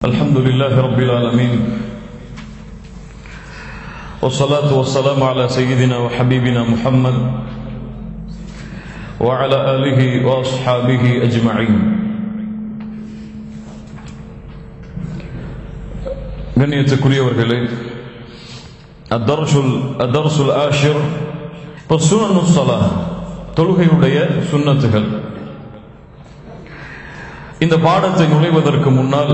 الحمد لله رب العالمين والصلاة والسلام على سيدنا وحبيبنا محمد وعلى آله وأصحابه أجمعين. கண்ணியத்துக்குரியவர்களே, அத்தர்சுல் ஆஷிர் சுன்னத்துஸ் ஸலாஹ், தொழுகையுடைய சுன்னத்துகள். இந்த பாடத்தை நுழைவதற்கு முன்னால்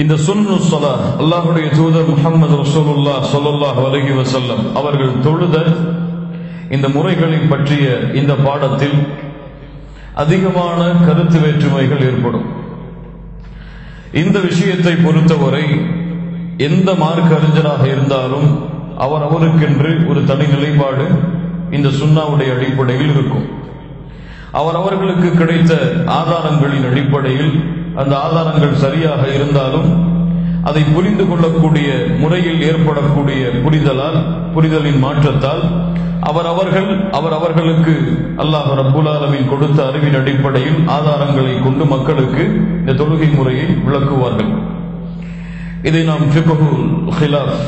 இந்த சுன்னத்துஸ் ஸலாஹ், அல்லாஹ்வுடைய தூதர் முஹம்மது ரசூலுல்லாஹ் ஸல்லல்லாஹு அலைஹி வஸல்லம் அவர்கள் தொழுத இந்த முறைகளை பற்றிய இந்த பாடத்தில் அதிகமான கருத்து வேற்றுமைகள் ஏற்படும். இந்த விஷயத்தை பொறுத்தவரை எந்த மார்க்க அறிஞராக இருந்தாலும் அவருக்கென்று ஒரு தனி நிலைப்பாடு இந்த சுன்னாவுடைய அடிப்படையில் இருக்கும். அவர்களுக்கு கிடைத்த ஆதாரங்களின் அடிப்படையில் அந்த ஆதாரங்கள் சரியாக இருந்தாலும் அதை புரிந்து கொள்ளக்கூடிய முறையில் ஏற்படக்கூடிய புரிதலின் மாற்றத்தால் அவர்களுக்கு அல்லாஹ் ரப்புல் ஆலமீன் கொடுத்த அறிவின் அடிப்படையில் ஆதாரங்களை கொண்டு மக்களுக்கு இந்த தொழுகை முறையை விளக்குவார்கள். இதை நாம் ஃபிக்ஹுல் ஹிலாஃப்,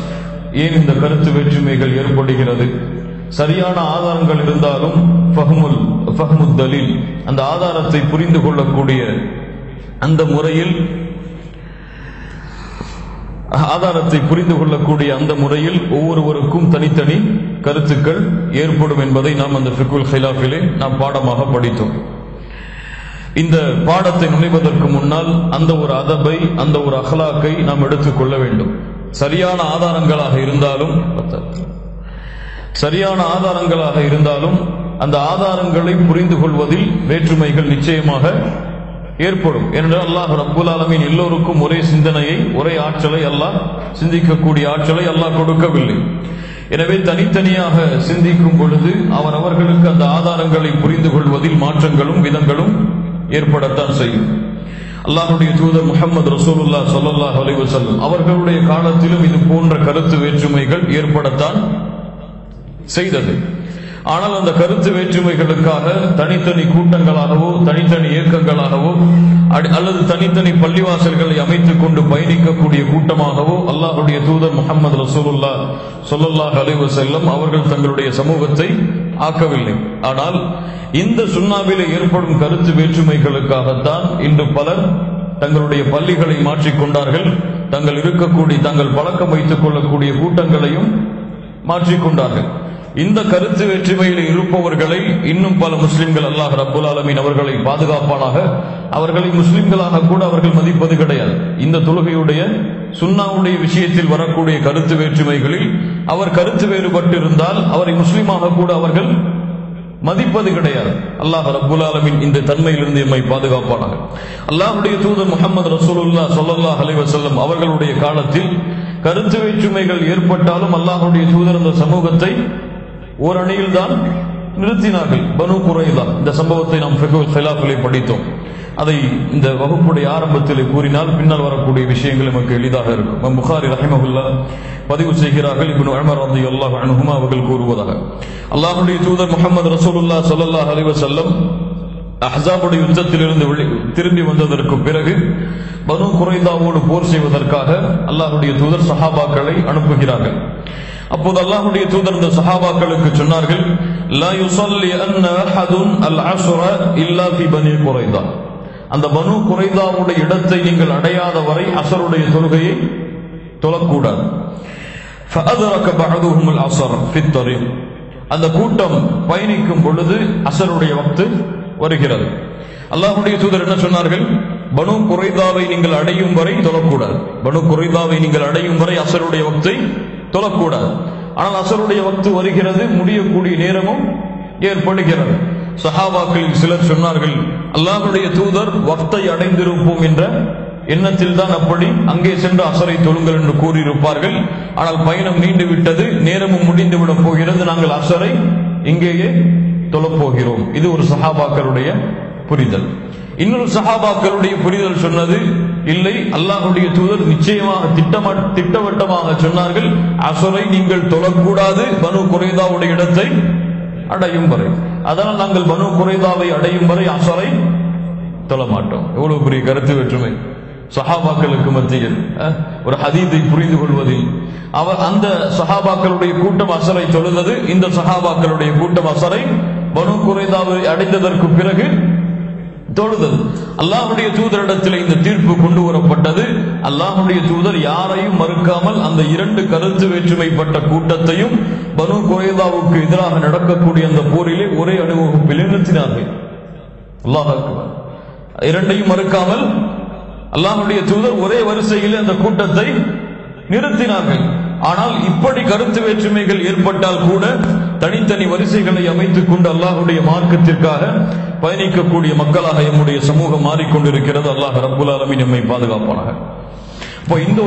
ஏன் இந்த கருத்து வேற்றுமைகள் ஏற்படுகிறது, சரியான ஆதாரங்கள் இருந்தாலும் ஃபஹ்முத் தலீல், அந்த ஆதாரத்தை புரிந்து கொள்ளக்கூடிய அந்த முறையில் ஒவ்வொருவருக்கும் தனித்தனி கருத்துக்கள் ஏற்படும் என்பதை நாம் அந்த ஃபிக்ஹுல் ஹிலாஃபிலே நாம் பாடமாக படித்தோம். இந்த பாடத்தை நுழைவதற்கு முன்னால் அந்த ஒரு அதபை, அந்த ஒரு அஹ்லாக்கை நாம் எடுத்துக்கொள்ள வேண்டும். சரியான ஆதாரங்களாக இருந்தாலும் அந்த ஆதாரங்களை புரிந்து கொள்வதில் வேற்றுமைகள் நிச்சயமாக ஏற்படும். ஏனென்றால் அல்லாஹ் ரப்புல் ஆலமீன் எல்லோருக்கும் ஒரே சிந்தனையை, ஒரே ஆற்றலை, அல்லாஹ் சிந்திக்கக்கூடிய ஆற்றலை அல்லாஹ் கொடுக்கவில்லை. எனவே தனித்தனியாக சிந்திக்கும் பொழுது அவர்களுக்கு அந்த ஆதாரங்களை புரிந்து கொள்வதில் மாற்றங்களும் விதங்களும் ஏற்படத்தான் செய்யும். அல்லாஹ்வுடைய தூதர் முஹம்மது ரசூலுல்லாஹ் ஸல்லல்லாஹு அலைஹி வஸல்லம் அவர்களுடைய காலத்திலும் இது போன்ற கருத்து வேற்றுமைகள் ஏற்படத்தான் செய்தது. ஆனால் அந்த கருத்து வேற்றுமைகளுக்காக தனித்தனி கூட்டங்களாகவோ, தனித்தனி இயக்கங்களாகவோ, அல்லது தனித்தனி பள்ளிவாசல்களை அமைத்துக் கொண்டு பயணிக்கக்கூடிய கூட்டமாகவோ அல்லாஹ்வுடைய தூதர் முஹம்மது ரசூலுல்லாஹ் ஸல்லல்லாஹு அலைஹி வஸல்லம் அவர்கள் தங்களுடைய சமூகத்தை ஆக்கவில்லை. ஆனால் இந்த சுன்னாவிலே ஏற்படும் கருத்து வேற்றுமைகளுக்காகத்தான் இன்று பலர் தங்களுடைய பள்ளிகளை மாற்றிக்கொண்டார்கள். தங்கள் பழக்கம் வைத்துக் கொள்ளக்கூடிய கூட்டங்களையும் மாற்றிக்கொண்டார்கள். இந்த கருத்து வேற்றுமையில் இருப்பவர்களை இன்னும் பல முஸ்லிம்கள், அல்லாஹ் ரப்புல் ஆலமீன் அவர்களை பாதுகாப்பானாக, அவர்களை முஸ்லிம்களாக கூட அவர்கள் மதிப்பது கிடையாது. இந்த தொழுகையுடைய சுன்னாவுடைய விஷயத்தில் வரக்கூடிய கருத்து வேற்றுமைகளில் அவர் கருத்து வேறுபட்டு இருந்தால் அவரை முஸ்லிமாக கூட அவர்கள் மதிப்பது கிடையாது. அல்லாஹ் ரப்புல் ஆலமீன் இந்த தன்மையிலிருந்து எம்மை பாதுகாப்பானாக. அல்லாஹ்வுடைய தூதர் முஹம்மது ரசூலுல்லாஹ் ஸல்லல்லாஹு அலைஹி வஸல்லம் அவர்களுடைய காலத்தில் கருத்து வேற்றுமைகள் ஏற்பட்டாலும் அல்லாஹ்வுடைய தூதர் அந்த சமூகத்தை ஓரணியில் தான் நிறுத்தினார்கள். பனு குரைதா, இந்த சம்பவத்தை நாம் ஃபிக்ஹுல் ஹிலாஃபிலே படித்தோம். அதை இந்த வகுப்புடைய ஆரம்பத்தில் கூறினால் பின்னால் வரக்கூடிய விஷயங்கள் நமக்கு எளிதாக இருக்கும். புகாரி ரஹிமஹுல்லாஹ் பதிவு செய்கிறார்கள், இப்னு உமர் ரலியல்லாஹு அன்ஹுமா அவர்கள் கூறுவதாக, அல்லாஹ்வுடைய தூதர் முஹம்மது ரசூலுல்லாஹ் ஸல்லல்லாஹு அலைஹி வஸல்லம் அஹ்ஸாபுடைய யுத்தத்திலிருந்து திரும்பி வந்ததற்கு பிறகு பனு குரைதாவோடு போர் செய்வதற்காக அல்லாஹ்வுடைய தூதர் சஹாபாக்களை அனுப்புகிறார்கள். அப்போது அல்லாஹ்வுடைய தூதர் இந்த சஹாபாக்களுக்கு சொன்னார்கள், லா யுஸல்லி அன்ன அஹதுன் அல் அஸ்ர இல்லா ஃபி பனி குரைதா, அந்த பனு குரைதாவுடைய இடத்தை நீங்கள் அடையாத வரை அஸருடைய தொழுகையை தொழக்கூடாது. ஃபஅதரக பஅதுஹும் அல் அஸ்ர் ஃபி த்தரீக், அந்த கூட்டம் பயணிக்கும் பொழுது அஸருடைய வக்து வருகிறது. அல்லாஹ்வுடைய தூதர் என்ன சொன்னார்கள், பனு குரைதாவை நீங்கள் அடையும் வரை தொழக்கூடாது. பனு குரைதாவை நீங்கள் அடையும் வரை அஸருடைய வக்தை தொழக்கூடாது. ஆனால் அஸருடைய வக்து வருகிறது, முடியக்கூடிய நேரமும் ஏற்படுகிறது. சஹாபாக்களில் சிலர் சொன்னார்கள், அல்லாஹ்வுடைய தூதர் வக்தை அடைந்திருப்போம் என்ற எண்ணத்தில் தான் அப்படி அங்கே சென்று அஸரை தொழுங்கள் என்று கூறியிருப்பார்கள். ஆனால் பயணம் நீண்டு விட்டது, நேரமும் முடிந்து விட போகிறது, நாங்கள் அஸரை இங்கேயே தொழப்போகிறோம். இது ஒரு சஹாபாக்களுடைய புரிதல். இன்னொரு சஹாபாக்களுடைய புரிதல் சொன்னது, இல்லை, அல்லாஹ்வுடைய தூதர் நிச்சயமாக திட்டவட்டமாக சொன்னார்கள், அஸரை நீங்கள் தொழக்கூடாது பனு குரைதாவுடைய இடத்தை அடையும் வரை. அதனால் நாங்கள் பனு குரைதாவை அடையும் வரை அஸரை தொழ மாட்டோம். எவ்வளவு பெரிய கருத்து வேற்றுமை! சஹாபாக்களுக்கு மத்தியில் ஒரு ஹதீஸை புரிந்து கொள்வதில் அந்த சஹாபாக்களுடைய கூட்டம் அசரை தொழுதது. இந்த சஹாபாக்களுடைய கூட்டம் அசரை பனு குறைதாவை அடைந்ததற்கு பிறகு தொழுதல். அல்லாஹ்வுடைய தூதரிடத்தில் இந்த தீர்ப்பு கொண்டு வரப்பட்டது. அல்லாஹ்வுடைய தூதர் யாரையும் மறுக்காமல் அந்த இரண்டு கருத்து வேற்றுமைப்பட்ட கூட்டத்தையும் பனு குறைதாவுக்கு எதிராக நடக்கக்கூடிய அந்த போரிலே ஒரே அணிவகுப்பில் நிறுத்தினார்கள். அல்லாஹ் அக்பர். இரண்டையும் மறுக்காமல் அல்லாஹ்வுடைய தூதர் ஒரே வரிசையில் அந்த கூட்டத்தை நிறுத்தினார்கள். ஆனால் இப்படி கருத்து வேற்றுமைகள் ஏற்பட்டால் கூட தனித்தனி வரிசைகளை அமைத்துக் கொண்டு அல்லாஹ்வுடைய மார்க்கத்திற்காக பயணிக்கக்கூடிய மக்களாக நம்முடைய சமூகம் மாறிக்கொண்டிருக்கிறது. அல்லாஹ் ரப்புல் ஆலமீன் நம்மை பாதுகாப்பானாக. இப்போ இந்த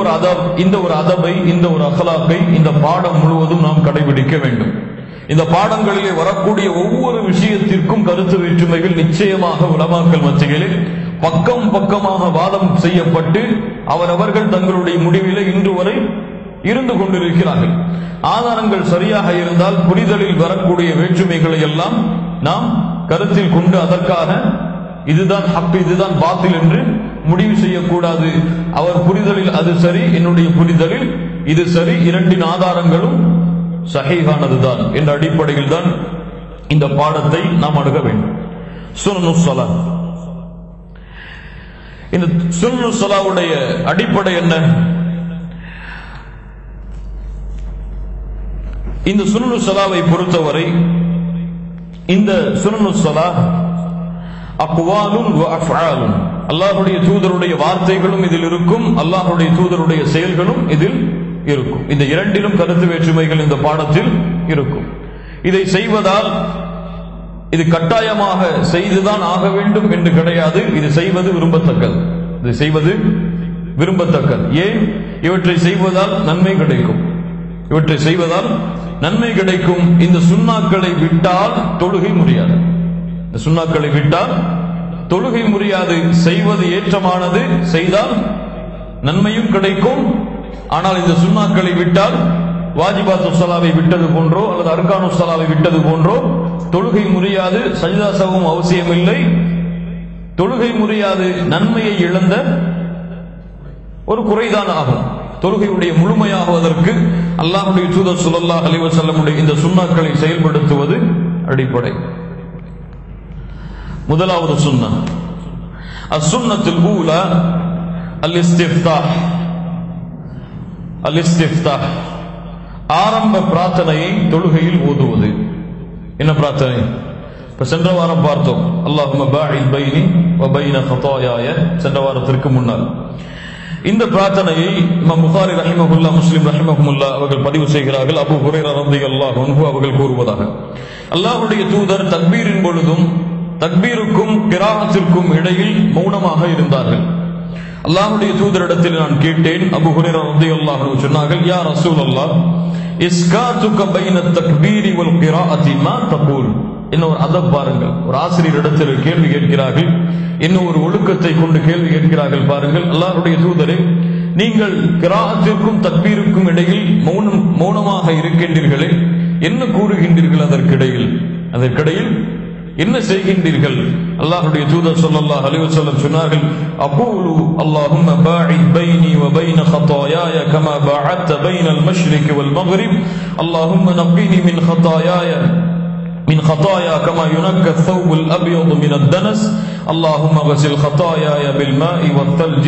ஒரு அதபை, இந்த ஒரு அகலாக்கை இந்த பாடம் முழுவதும் நாம் கடைபிடிக்க வேண்டும். இந்த பாடங்களிலே வரக்கூடிய ஒவ்வொரு விஷயத்திற்கும் கருத்து வேற்றுமைகள் நிச்சயமாக உலமாக்கள் மத்தியிலே பக்கம் பக்கமாக வாதம் செய்யப்பட்டு அவரவர்கள் தங்களுடைய முடிவிலே இன்று வரை இருந்து கொண்டிருக்கிறார்கள். ஆதாரங்கள் சரியாக இருந்தால் புரிதலில் வரக்கூடிய வேற்றுமைகளை எல்லாம் நாம் கருத்தில் கொண்டு அதற்காக இதுதான் ஹக், இதுதான் பாத்தில் என்று முடிவு செய்யக்கூடாது. அவர் புரிதலில் அது சரி, என்னுடைய புரிதலில் இது சரி, இரண்டின் ஆதாரங்களும் சஹீஹானதுதான் என்ற அடிப்படையில் தான் இந்த பாடத்தை நாம் அணுக வேண்டும். சுன்னத்துஸ் ஸலாத். இந்த சுன்னத்துஸ் ஸலாவுடைய அடிப்படை என்ன? இந்த சுன்னத்துஸ் ஸலாவை பொறுத்தவரை இந்த சுன்னத்துஸ் ஸலாத் அக்வாலுன் வ அஃஆலுன், அல்லாஹ்வுடைய தூதருடைய வார்த்தைகளும் இதில் இருக்கும், அல்லாஹ்வுடைய தூதருடைய செயல்களும் இதில் இருக்கும். இந்த இரண்டிலும் கருத்து வேற்றுமைகள் இந்த பாடத்தில் இருக்கும். இதை செய்வதால் இது கட்டாயமாக செய்துதான் ஆக வேண்டும் என்று கிடையாது. இது செய்வது விரும்பத்தக்கது. இது செய்வது விரும்பத்தக்கது. ஏன்? இவற்றை செய்வதால் நன்மை கிடைக்கும். இவற்றை செய்வதால் நன்மை கிடைக்கும். இந்த சுன்னாக்களை விட்டால் தொழுகை முடியாது. இந்த சுன்னாக்களை விட்டால் தொழுகை முடியாது. செய்வது ஏற்றமானது, செய்தால் நன்மையும் கிடைக்கும். ஆனால் இந்த சுன்னாக்களை விட்டால் வாஜிபாத்து ஸலாவை விட்டது போன்றோ அல்லது அர்கானு ஸலாவை விட்டது போன்றோ தொழுகை முறியாது. சஜ்தா சவும் அவசியமில்லை. தொழுகை முறியாது. நன்மையை இழந்த ஒரு குறைதான் ஆகும். தொழுகையுடைய முழுமையாகுவதற்கு அல்லாஹ்வுடைய தூதர் ஸல்லல்லாஹு அலைஹி வஸல்லம் இந்த சுன்னாக்களை செயல்படுத்துவது அடிப்படை. முதலாவது சுன்னா அஸ்-சுன்னத்துல் ஊலா அல்-இஸ்திஃப்தாஹ். அல்-இஸ்திஃப்தாஹ் ஆரம்ப பிரார்த்தனையை தொழுகையில் ஓதுவது. என்ன பிரார்த்தனை? இப்ப சென்ற வாரம் பார்த்தோம். அல்லாஹும்ம பாஇத் பைனி வ பைன ஹதாயாய, சென்ற வாரத்திற்கு முன்னால். இந்த பிரார்த்தனையை இமாம் புகாரி ரஹிமஹுல்லாஹ், முஸ்லிம் ரஹிமஹுல்லாஹ் அவர்கள் பதிவு செய்கிறார்கள். அபூ ஹுரைரா ரலியல்லாஹு அன்ஹு அவர்கள் கூறுவதாக, அல்லாஹ்வுடைய தூதர் தக்பீரின் பொழுதும் தக்பீருக்கும் கிராஅத்திற்கும் இடையில் மௌனமாக இருந்தார்கள். அல்லாஹ்வுடைய தூதரிடத்தில் நான் கேட்டேன். அபூ ஹுரைரா ரலியல்லாஹு அன்ஹு சொன்னார்கள், யா ரசூலல்லாஹ், இஸ்காதுக பைன தக்பீரி வல் கிராஅத்தி மா தகூல். இன்னொரு அதப் பாருங்கள். ஒரு ஆசிரியரிடத்தில் கேள்வி கேட்கிறார்கள். இன்னும் ஒரு ஒழுக்கத்தை கொண்டு கேள்வி கேட்கிறார்கள். பாருங்கள், அல்லாஹ்வுடைய தூதரே, நீங்கள் கிராஅத்திற்கும் தக்பீருக்கும் இடையில் மௌனமாக இருக்கின்றீர்களே, என்ன கூறுகின்றீர்கள்? அதற்கிடையில் என்ன செய்கின்றீர்கள்? அல்லாஹ்வுடைய தூதர் ஸல்லல்லாஹு அலைஹி வஸல்லம் சொன்னார்கள், அகூலு அல்லாஹும்ம பாஇத் பைனி வ பைன ஹதாயாய கமா பஅத்த பைனல் மஷ்ரிகி வல் மக்ரிப் அல்லாஹும்ம நக்கினி மின் خطايا كما ينقى الثوب الأبيض من الدنس اللهم غسل خطاياي بالماء والثلج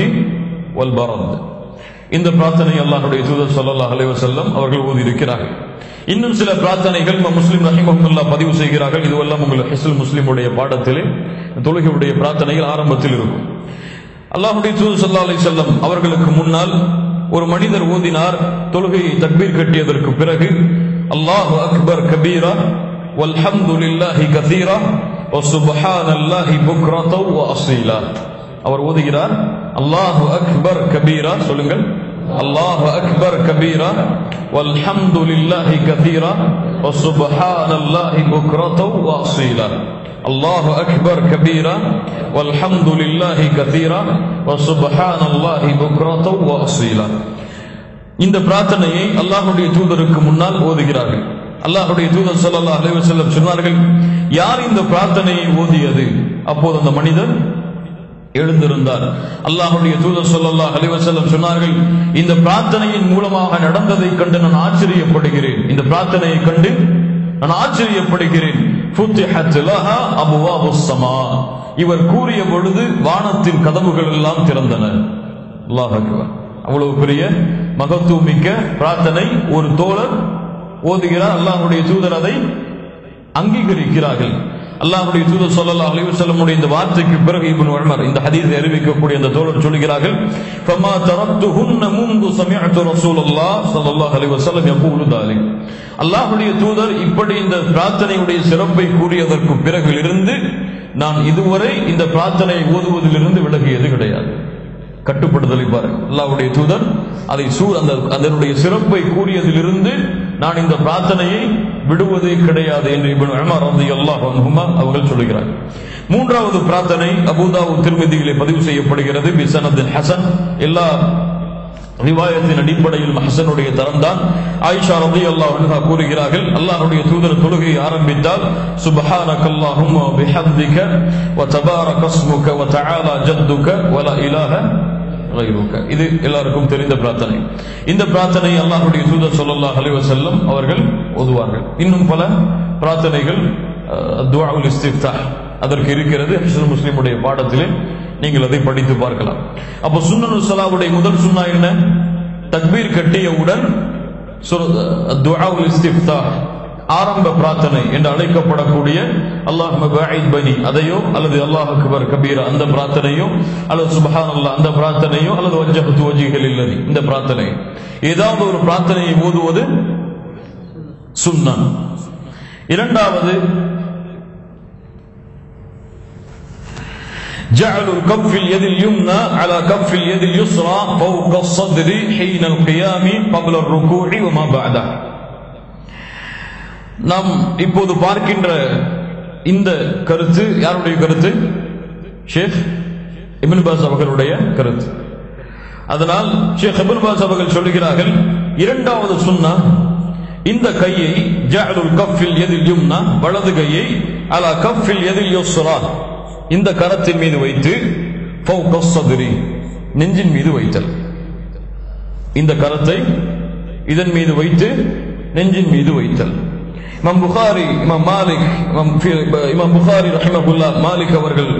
والبرد. இந்த பிரார்த்தனை அல்லாஹ்வுடைய தூதர் ஸல்லல்லாஹு அலைஹி வஸல்லம் அவர்கள் ஓதி இருக்கிறார்கள். இன்னும் சில பிரார்த்தனைகள் முஸ்லிம் ரஹிமஹுல்லாஹ் பதிவு செய்கிறார்கள். இதுவெல்லாம் உங்கள் ஹிஸ்னுல் முஸ்லிமுடைய பாடத்திலே தொழுகையுடைய பிரார்த்தனைகள் ஆரம்பத்தில் இருக்கும். அல்லாஹ்வுடைய தூதர் ஸல்லல்லாஹு அலைஹி வஸல்லம் அவர்களுக்கு முன்னால் ஒரு மனிதர் ஓதினார். தொழுகையை தக்பீர் கட்டியதற்கு பிறகு அல்லாஹு அக்பர் கபீரா வல்ஹம்துலில்லாஹி கதீரா வ சுப்ஹானல்லாஹி புக்ரத்தன் வ அஸீலா. அவர் ஓதுகிறார், அல்லாஹு அக்பர் கபீரா. சொல்லுங்கள், அல்லாஹு அக்பர் கபீரா வல்ஹம்துலில்லாஹி கதீரா வ சுப்ஹானல்லாஹி புக்ரத்தன் வ அஸீலா. அல்லாஹு அக்பர் கபீரா வல்ஹம்துலில்லாஹி கதீரா வ சுப்ஹானல்லாஹி புக்ரத்தன் வ அஸீலா. இந்த பிரார்த்தனையை அல்லாஹ்வுடைய தூதருக்கு முன்னால் ஓதுகிறார்கள். அல்லாஹ்வுடைய தூதர் ஸல்லல்லாஹு அலைஹி வஸல்லம் சொன்னார்கள், யார் இந்த பிரார்த்தனையை ஓதியது? அப்போது அந்த மனிதர் எழுந்திருந்தார். அல்லாஹ்வுடைய தூதர் ஸல்லல்லாஹு அலைஹி வஸல்லம் சொன்னார்கள், இந்த பிரார்த்தனையின் மூலமாக நடந்ததை கண்டு நான் ஆச்சரியப்படுகிறேன். இந்த பிரார்த்தனையை கண்டு நான் ஆச்சரியப்படுகிறேன். ஃபுத்திஹத் லஹா அபுவாபுஸ் ஸமா. இவர் கூறிய பொழுது வானத்தின் கதவுகள் எல்லாம் திறந்தன. அல்லாஹ் அக்பர். அவ்வளவு பெரிய மகத்துவமிக்க பிரார்த்தனை ஒரு தோழர் ஓதுகிறார். அல்லாஹ்வுடைய தூதர் அதை அங்கீகரிக்கிறார்கள். அல்லாஹ்வுடைய தூதர் ஸல்லல்லாஹு அலைஹி வஸல்லம் இந்த வார்த்தைக்கு பிறகு இப்னு உமர் இந்த ஹதீஸை அறிவிக்கக்கூடிய அந்த தோழர் சொல்கிறார்கள், ஃபமா தரக்துஹுன்ன முந்து சமிஅது ரசூலுல்லாஹ் ஸல்லல்லாஹு அலைஹி வஸல்லம் யகூலு தாலிக். அல்லாஹ்வுடைய தூதர் இப்படி இந்த பிரார்த்தனையுடைய சிறப்பை கூறியதற்கு பிறகிலிருந்து நான் இதுவரை இந்த பிரார்த்தனையை ஓதுவதிலிருந்து விலகியது கிடையாது. கட்டுப்படுதலை பாருங்கள். அல்லாஹ்வுடைய தூதர் அதை அதனுடைய சிறப்பை கூறியதிலிருந்து நான் இந்த பிரார்த்தனையை விடுவதே கிடையாது என்று இப்னு உமர் ரலியல்லாஹு அன்ஹுமா அவர்கள் சொல்கிறார்கள். மூன்றாவது பிரார்த்தனை அபூ தாவூத் திர்மிதியிலே பதிவு செய்யப்படுகிறது. பிஸனதின் ஹஸன். எல்லா ரிவாயத்தின் அடிப்படையில் ஹஸனுடைய தரம்தான். ஆயிஷா ரலியல்லாஹு அன்ஹா கூறுகிறார்கள், அல்லாஹ்வுடைய தூதர் தொழுகையை ஆரம்பித்தால் சுப்ஹானக்கல்லாஹும்ம வ பிஹம்திக வ தபாரக இஸ்முக வ தஆலா ஜத்துக வ லா இலாஹ கைருக. இது எல்லாருக்கும் தெரிந்த பிரார்த்தனை. இந்த பிரார்த்தனை அல்லாஹ்வுடைய தூதர் ஸல்லல்லாஹு அலைஹி வஸல்லம் அவர்கள் ஓதுவார்கள். இன்னும் பல பிரார்த்தனைகள் துஆஉல் இஸ்திஃப்தாஹ் அதற்கு இருக்கிறது. ஹிஸ்னுல் முஸ்லிமுடைய பாடத்திலே நீங்கள் அதை படித்து பார்க்கலாம். அப்போ சுன்னத்துல் ஸலாவுடைய முதல் சுன்னா என்ன? தக்பீர் கட்டியவுடன் துஆஉல் இஸ்திஃப்தாஹ் ஆரம்ப பிரார்த்தனை என்று அழைக்கப்படக்கூடிய அல்லாஹும்ம பாஇத் பைனி அதையோ அல்லது அல்லாஹ் அக்பர் கபீரா அந்த பிரார்த்தனையோ அல்லது சுப்ஹானல்லாஹ் அந்த பிரார்த்தனையோ அல்லது வஜ்ஜஹது வஜ்ஹி லில்லாஹி இந்த பிரார்த்தனை, ஏதாவது ஒரு பிரார்த்தனையை ஓதுவது சுன்னா. இரண்டாவது جعل الكف اليد اليمنى على كف اليد اليسرى فوق الصدر حين القيام قبل الركوع وما بعده. நாம் இப்போது பார்க்கின்ற இந்த கருத்து யாருடைய கருத்து? ஷேக் இப்னு பாஸ் அவர்களுடைய கருத்து. அதனால் ஷேக் இப்னு பாஸ் அவர்கள் சொல்கிறார்கள், இரண்டாவது சுன்னா இந்த கையை ஜஅலுல் கஃபில் யதில் யும்னா வலது கையை அலா கஃபில் யதில் யுஸ்ரா இந்த கரத்தின் மீது வைத்து ஃபௌக ஸத்ரி நெஞ்சின் மீது வைத்தல். இந்த கரத்தை இதன் மீது வைத்து நெஞ்சின் மீது வைத்தல். இமாம் புகாரி, இமாம் மாலிக், இமாம் புகாரி ரஹிமஹுல்லாஹ் மாலிக் அவர்கள்